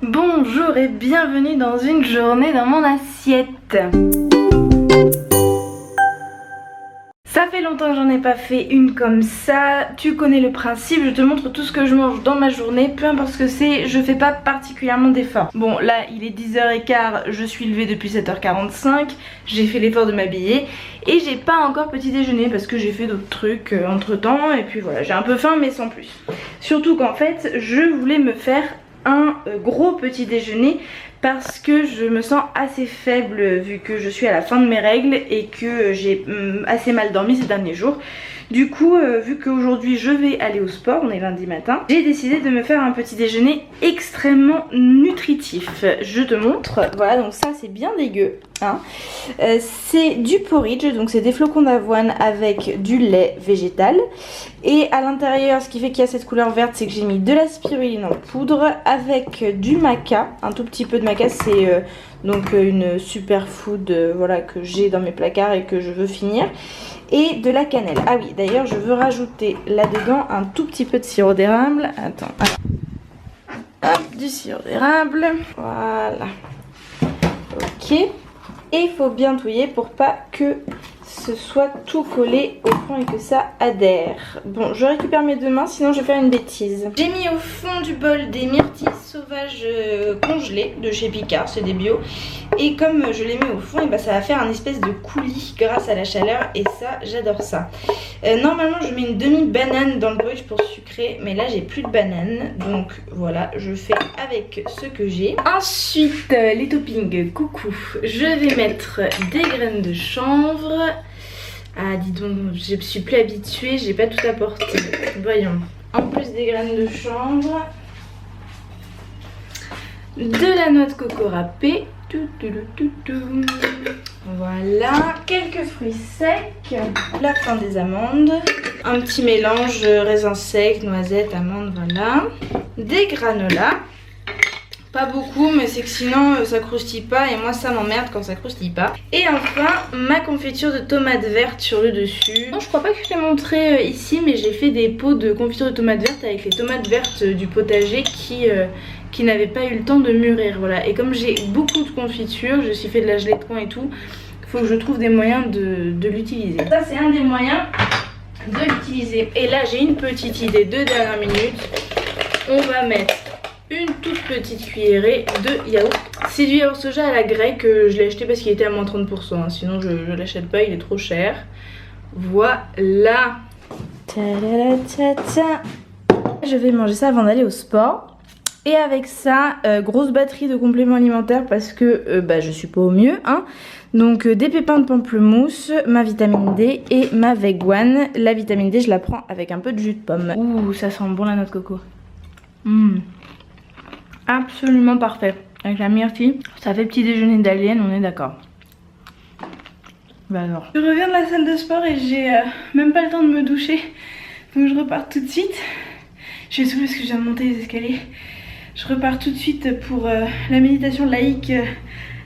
Bonjour et bienvenue dans une journée dans mon assiette. Ça fait longtemps que j'en ai pas fait une comme ça, tu connais le principe, je te montre tout ce que je mange dans ma journée, peu importe ce que c'est, je fais pas particulièrement d'efforts. Bon là il est 10h15, je suis levée depuis 7h45, j'ai fait l'effort de m'habiller et j'ai pas encore petit déjeuner parce que j'ai fait d'autres trucs entre temps et puis voilà, j'ai un peu faim mais sans plus. Surtout qu'en fait je voulais me faire un gros petit déjeuner parce que je me sens assez faible vu que je suis à la fin de mes règles et que j'ai assez mal dormi ces derniers jours. Du coup, vu qu'aujourd'hui je vais aller au sport, on est lundi matin, j'ai décidé de me faire un petit déjeuner extrêmement nutritif. Je te montre, voilà, donc ça c'est bien dégueu. Hein. C'est du porridge, donc c'est des flocons d'avoine avec du lait végétal. Et à l'intérieur, ce qui fait qu'il y a cette couleur verte, c'est que j'ai mis de la spiruline en poudre avec du maca, un tout petit peu de maca, c'est donc une superfood voilà, que j'ai dans mes placards et que je veux finir. Et de la cannelle. Ah oui, d'ailleurs, je veux rajouter là-dedans un tout petit peu de sirop d'érable. Attends. Hop, du sirop d'érable. Voilà. Ok. Et il faut bien touiller pour pas que ce soit tout collé au fond et que ça adhère. Bon, je récupère mes deux mains, sinon je vais faire une bêtise. J'ai mis au fond du bol des myrtilles sauvages congelées de chez Picard, c'est des bio. Et comme je les mets au fond, et ben ça va faire un espèce de coulis grâce à la chaleur et ça, j'adore ça. Normalement, je mets une demi-banane dans le porridge pour sucrer, mais là, j'ai plus de banane. Donc voilà, je fais avec ce que j'ai. Ensuite, les toppings, coucou. Je vais mettre des graines de chanvre. Ah, dis donc, je suis plus habituée, j'ai pas tout apporté. Voyons. En plus des graines de chanvre, de la noix de coco râpée. Voilà, quelques fruits secs, la fin des amandes, un petit mélange raisins secs, noisettes, amandes, voilà. Des granolas. Pas beaucoup, mais c'est que sinon ça croustille pas et moi ça m'emmerde quand ça croustille pas. Et enfin ma confiture de tomates vertes sur le dessus. Non, je crois pas que je l'ai montré ici, mais j'ai fait des pots de confiture de tomates vertes avec les tomates vertes du potager qui n'avaient pas eu le temps de mûrir. Voilà. Et comme j'ai beaucoup de confiture, je suis fait de la gelée de coin et tout, il faut que je trouve des moyens de l'utiliser. Ça c'est un des moyens de l'utiliser. Et là j'ai une petite idée de dernière minute. On va mettre une toute petite cuillerée de yaourt. C'est du yaourt soja à la grecque, je l'ai acheté parce qu'il était à moins 30%, hein. Sinon je l'achète pas, il est trop cher. Voilà. Je vais manger ça avant d'aller au sport. Et avec ça, grosse batterie de compléments alimentaires parce que je suis pas au mieux. Hein. Donc des pépins de pamplemousse, ma vitamine D et ma Veg1. La vitamine D, je la prends avec un peu de jus de pomme. Ouh, ça sent bon la noix de coco. Absolument parfait. Avec la myrtille, ça fait petit déjeuner d'alien, on est d'accord. Bah alors. Je reviens de la salle de sport et j'ai même pas le temps de me doucher. Donc je repars tout de suite. Je suis saoulée parce que je viens de monter les escaliers. Je repars tout de suite pour la méditation laïque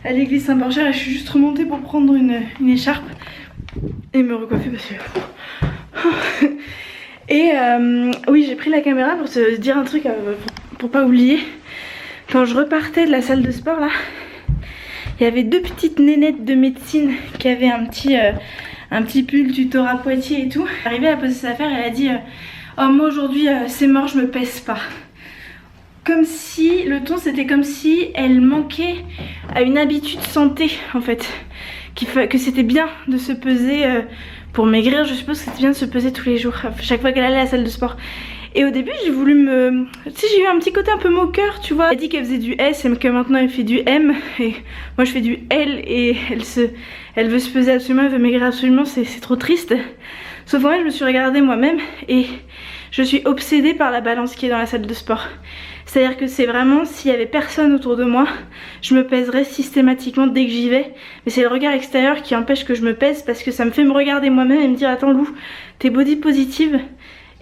à l'église Saint-Porcher et je suis juste remontée pour prendre une écharpe et me recoiffer parce que... Et oui, j'ai pris la caméra pour te dire un truc pour pas oublier. Quand je repartais de la salle de sport là, il y avait deux petites nénettes de médecine qui avaient un petit pull tutorat Poitiers et tout. Arrivée à poser ses affaires, elle a dit oh moi aujourd'hui c'est mort, je me pèse pas. Comme si, le ton c'était comme si elle manquait à une habitude santé en fait. Que c'était bien de se peser pour maigrir, je suppose que c'était bien de se peser tous les jours, chaque fois qu'elle allait à la salle de sport. Et au début j'ai voulu me... Tu sais, j'ai eu un petit côté un peu moqueur, tu vois. Elle a dit qu'elle faisait du S et que maintenant elle fait du M. Et moi je fais du L et elle veut se peser absolument, elle veut maigrir absolument, c'est trop triste. Sauf qu'en fait je me suis regardée moi-même et je suis obsédée par la balance qui est dans la salle de sport. C'est-à-dire que c'est vraiment, s'il y avait personne autour de moi, je me pèserais systématiquement dès que j'y vais. Mais c'est le regard extérieur qui empêche que je me pèse parce que ça me fait me regarder moi-même et me dire attends Lou, t'es body positive.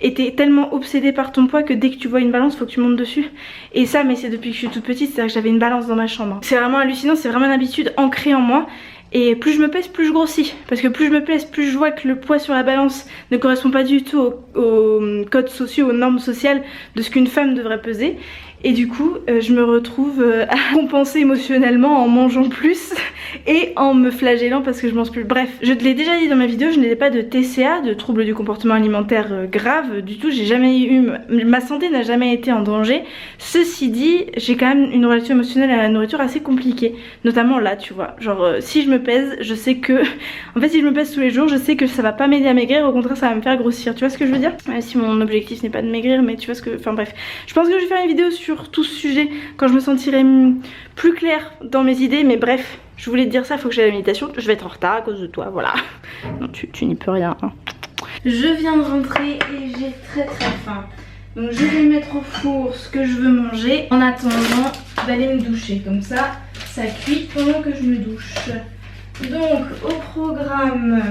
Et t'es tellement obsédée par ton poids que dès que tu vois une balance, faut que tu montes dessus. Et ça, mais c'est depuis que je suis toute petite, c'est-à-dire que j'avais une balance dans ma chambre. C'est vraiment hallucinant, c'est vraiment une habitude ancrée en moi. Et plus je me pèse, plus je grossis. Parce que plus je me pèse, plus je vois que le poids sur la balance ne correspond pas du tout aux codes sociaux, aux normes sociales de ce qu'une femme devrait peser. Et du coup je me retrouve à compenser émotionnellement en mangeant plus et en me flagellant parce que je mange plus. Bref, je te l'ai déjà dit dans ma vidéo, je n'ai pas de TCA, de troubles du comportement alimentaire grave du tout. J'ai jamais eu, ma santé n'a jamais été en danger. Ceci dit, j'ai quand même une relation émotionnelle à la nourriture assez compliquée, notamment là, tu vois. Genre si je me pèse, je sais que en fait si je me pèse tous les jours, je sais que ça va pas m'aider à maigrir, au contraire ça va me faire grossir. Tu vois ce que je veux dire? Même si mon objectif n'est pas de maigrir, mais tu vois ce que, enfin bref. Je pense que je vais faire une vidéo sur tout ce sujet quand je me sentirai plus claire dans mes idées, mais bref, je voulais te dire ça, faut que j'aille à la méditation, je vais être en retard à cause de toi, voilà. Non, tu n'y peux rien, hein. Je viens de rentrer et j'ai très faim. Donc je vais mettre au four ce que je veux manger en attendant d'aller me doucher. Comme ça cuit pendant que je me douche. Donc au programme,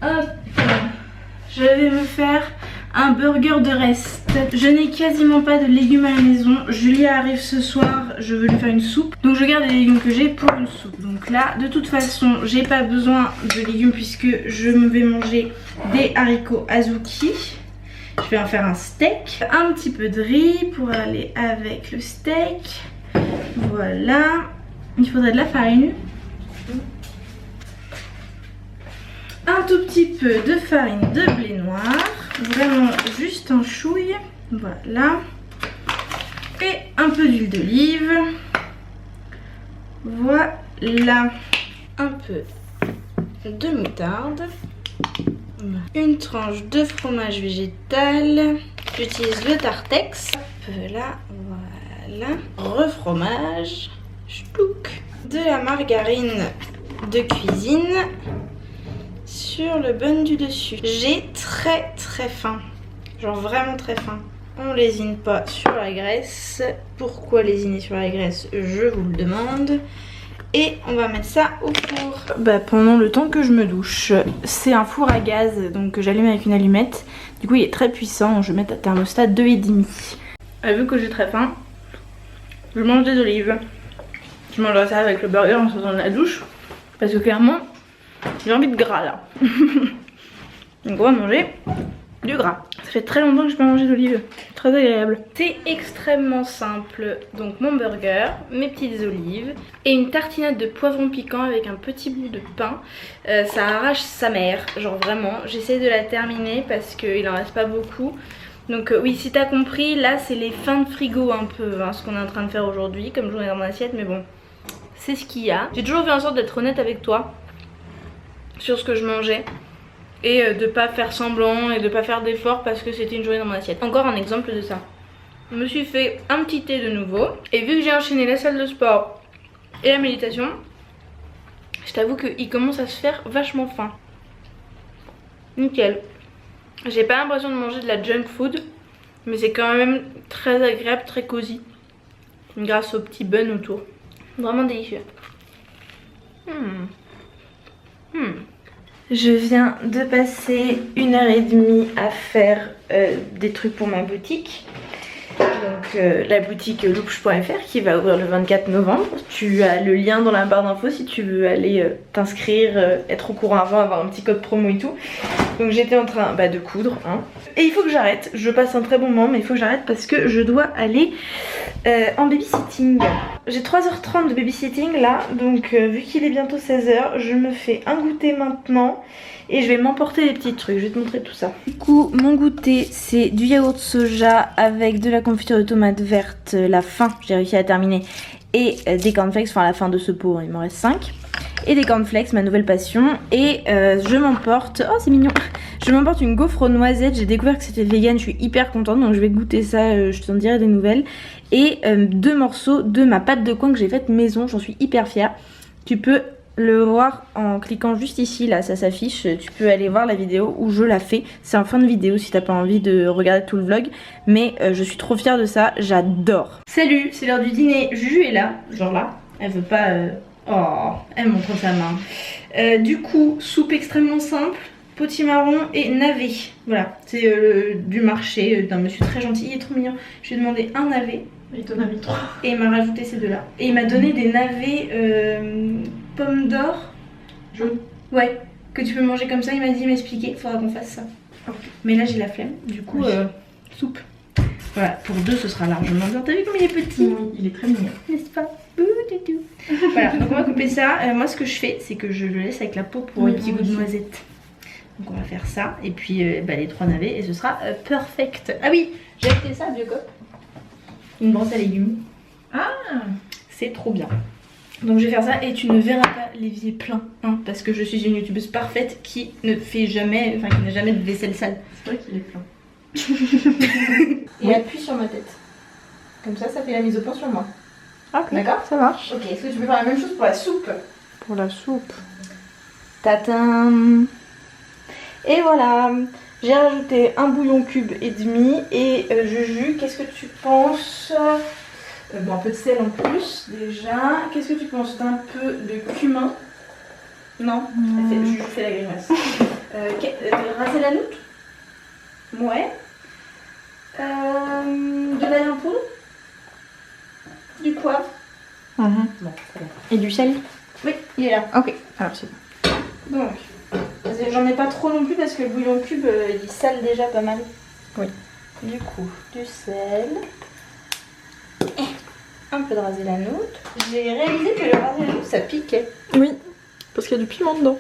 hop, je vais me faire un burger de reste. Je n'ai quasiment pas de légumes à la maison. Julie arrive ce soir, je veux lui faire une soupe. Donc je garde les légumes que j'ai pour une soupe. Donc là, de toute façon, j'ai pas besoin de légumes puisque je vais manger des haricots azuki. Je vais en faire un steak. Un petit peu de riz pour aller avec le steak. Voilà. Il faudrait de la farine. Un tout petit peu de farine de blé noir, vraiment juste un chouille, voilà, et un peu d'huile d'olive, voilà, un peu de moutarde, une tranche de fromage végétal, j'utilise le Tartex, hop là, voilà, refromage, ch'touc, de la margarine de cuisine sur le bun du dessus. J'ai très faim, genre vraiment très faim. On lésine pas sur la graisse. Pourquoi lésiner sur la graisse, je vous le demande. Et on va mettre ça au four. Pendant le temps que je me douche, c'est un four à gaz donc que j'allume avec une allumette. Du coup il est très puissant, je vais mettre à thermostat 2,5. Vu que j'ai très faim, je mange des olives. Je mangerai ça avec le burger en sortant de la douche parce que clairement j'ai envie de gras là. Donc on va manger du gras. Ça fait très longtemps que je n'ai pas mangé d'olive. Très agréable. C'est extrêmement simple. Donc mon burger, mes petites olives et une tartinade de poivron piquant avec un petit bout de pain. Ça arrache sa mère. Genre vraiment. J'essaie de la terminer parce qu'il en reste pas beaucoup. Donc oui, si t'as compris, là c'est les fins de frigo un peu, hein, ce qu'on est en train de faire aujourd'hui. Comme j'en ai dans mon assiette, mais bon, c'est ce qu'il y a. J'ai toujours fait en sorte d'être honnête avec toi sur ce que je mangeais et de pas faire semblant et de pas faire d'efforts parce que c'était une journée dans mon assiette. Encore un exemple de ça. Je me suis fait un petit thé de nouveau et vu que j'ai enchaîné la salle de sport et la méditation, je t'avoue qu'il commence à se faire vachement faim. Nickel. J'ai pas l'impression de manger de la junk food, mais c'est quand même très agréable, très cosy grâce au petit bun autour. Vraiment délicieux. Je viens de passer 1h30 à faire des trucs pour ma boutique. Donc la boutique louche.fr qui va ouvrir le 24 novembre. Tu as le lien dans la barre d'infos si tu veux aller t'inscrire, être au courant avant, avoir un petit code promo et tout. Donc j'étais en train de coudre, hein. Et il faut que j'arrête, je passe un très bon moment mais il faut que j'arrête parce que je dois aller en babysitting. J'ai 3h30 de babysitting là, donc vu qu'il est bientôt 16h, je me fais un goûter maintenant et je vais m'emporter des petits trucs, je vais te montrer tout ça. Du coup mon goûter c'est du yaourt soja avec de la confiture de tomates vertes, la fin j'ai réussi à terminer, et des cornflakes, enfin la fin de ce pot, il m'en reste 5. Et des cornflakes, ma nouvelle passion. Et je m'emporte, oh c'est mignon, je m'emporte une gaufre aux noisettes. J'ai découvert que c'était vegan, je suis hyper contente, donc je vais goûter ça, je t'en dirai des nouvelles. Et 2 morceaux de ma pâte de coin que j'ai faite maison, j'en suis hyper fière. Tu peux le voir en cliquant juste ici, là ça s'affiche. Tu peux aller voir la vidéo où je la fais. C'est en fin de vidéo si t'as pas envie de regarder tout le vlog. Mais je suis trop fière de ça, j'adore. Salut, c'est l'heure du dîner, Juju est là, genre là, elle veut pas... Oh, elle montre sa main. Du coup, soupe extrêmement simple, potimarron et navet. Voilà, c'est du marché d'un monsieur très gentil, il est trop mignon. Je lui ai demandé un navet. Il t'en a mis 3. Et il m'a rajouté ces deux-là. Et il m'a donné des navets pommes d'or. Jaune. Ouais, que tu peux manger comme ça, il m'a dit, il m'a expliqué, faudra qu'on fasse ça. Okay. Mais là j'ai la flemme, du coup, soupe. Voilà, pour 2 ce sera largement bien. T'as vu comme il est petit? Oui, il est très mignon. N'est-ce pas? Voilà, donc on va couper ça. Moi ce que je fais, c'est que je le laisse avec la peau pour Oui, un petit goût de noisette. Donc on va faire ça, et puis les 3 navets, et ce sera perfect. Ah oui, j'ai acheté ça, Biocop. Une brosse à légumes. Ah, c'est trop bien. Donc je vais faire ça, et tu ne verras pas l'évier plein, hein, parce que je suis une youtubeuse parfaite qui ne fait jamais, enfin qui n'a jamais de vaisselle sale. c'est vrai qu'il est plein. Et Oui. appuie sur ma tête. Comme ça fait la mise au point sur moi. Ok, D'accord, ça marche. Ok, est-ce que tu peux faire la même chose pour la soupe? Pour la soupe. Tatin. Et voilà, j'ai rajouté un bouillon cube et demi. Et Juju, qu'est-ce que tu penses? Bon, un peu de sel en plus déjà. Qu'est-ce que tu penses d'un peu de cumin? Non, Juju fait la grimace. Raser la noute? Ouais. De l'ail en poudre? Du poivre? Mhm. Bon, très bien. Et du sel? Oui, il est là. Ok, alors c'est bon. Donc, j'en ai pas trop non plus parce que le bouillon cube il sale déjà pas mal. Oui. Du coup, du sel. Et un peu de rasé la noute. J'ai réalisé que le rasé la noute ça piquait. Oui, parce qu'il y a du piment dedans.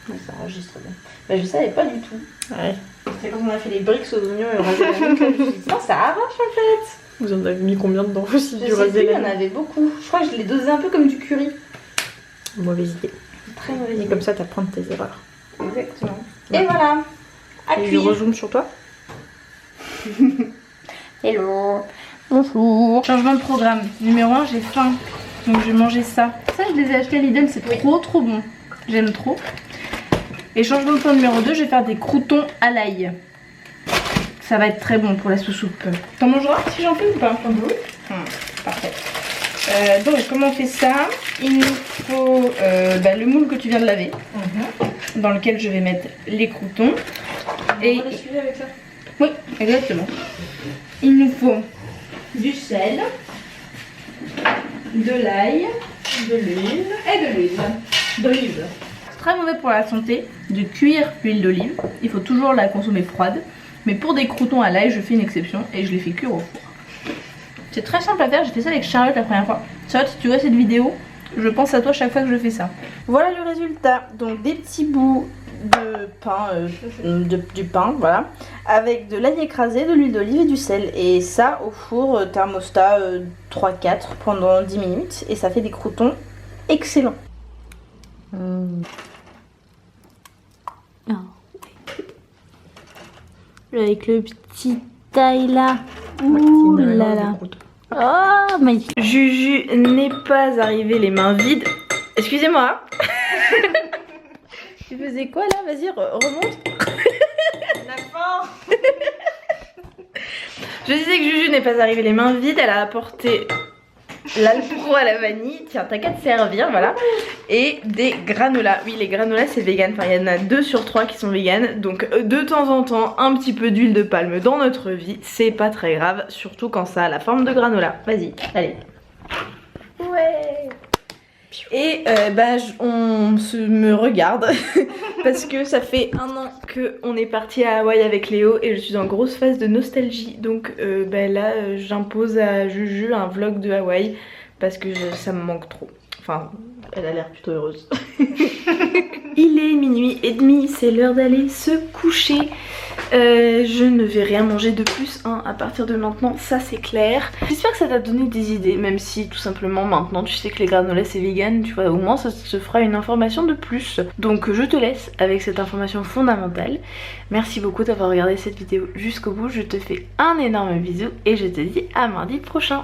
Mais ça enregistre bien. Bah, je savais pas du tout. Ouais. C'est quand on a fait les briques aux oignons et au rasé la noute, je me suis dit, non, ça arrache en fait. Vous en avez mis combien dedans aussi Je du sais rasé plus, il y la en nuit? avait beaucoup. Je crois que je l'ai dosé un peu comme du curry. Mauvaise idée. Très mauvaise Et idée. comme ça, t'apprends de tes erreurs. Exactement. Ouais. Et voilà. À Et je cuire. rezoome sur toi. Hello. Bonjour. Changement de programme. Numéro 1, j'ai faim. Donc je vais manger ça. Ça, je les ai achetés à Lidl, c'est trop bon. J'aime trop. Et changement de plan numéro 2, je vais faire des croûtons à l'ail. Ça va être très bon pour la sous-soupe. T'en mangeras si j'en fais ou pas? Parfait. Donc comment on fait ça? Il nous faut le moule que tu viens de laver, dans lequel je vais mettre les croûtons. Et On va les suivre avec ça. oui, exactement. Il nous faut du sel, de l'ail, De l'huile. et de l'huile d'olive. C'est très mauvais pour la santé de cuire l'huile d'olive. Il faut toujours la consommer froide. Mais pour des croûtons à l'ail, je fais une exception et je les fais cuire au four. C'est très simple à faire, j'ai fait ça avec Charlotte la première fois. Charlotte, si tu vois cette vidéo, je pense à toi chaque fois que je fais ça. Voilà le résultat. Donc des petits bouts de pain, du pain, voilà, avec de l'ail écrasé, de l'huile d'olive et du sel. Et ça au four thermostat 3-4 pendant 10 minutes. Et ça fait des croûtons excellents. Avec le petit taille là. Ouh là là. Oh, magnifique. Juju n'est pas arrivé les mains vides. Excusez-moi. Tu faisais quoi là? Vas-y, remonte. Je disais que Juju n'est pas arrivée les mains vides. Elle a apporté l'alpro à la vanille. Tiens, t'as qu'à te servir, voilà. Et des granolas. Oui, les granolas c'est vegan. Enfin, il y en a 2 sur 3 qui sont vegan. Donc de temps en temps, un petit peu d'huile de palme dans notre vie, c'est pas très grave. Surtout quand ça a la forme de granola. Vas-y, allez. Ouais. Et on me regarde parce que ça fait 1 an qu'on est parti à Hawaï avec Léo et je suis en grosse phase de nostalgie. Donc là j'impose à Juju un vlog de Hawaï parce que ça me manque trop. Enfin, elle a l'air plutôt heureuse. Il est minuit et demi, c'est l'heure d'aller se coucher. Je ne vais rien manger de plus à partir de maintenant, ça c'est clair. J'espère que ça t'a donné des idées, même si tout simplement maintenant tu sais que les granolas c'est vegan, tu vois, au moins ça se fera une information de plus. Donc je te laisse avec cette information fondamentale. Merci beaucoup d'avoir regardé cette vidéo jusqu'au bout, je te fais un énorme bisou et je te dis à mardi prochain.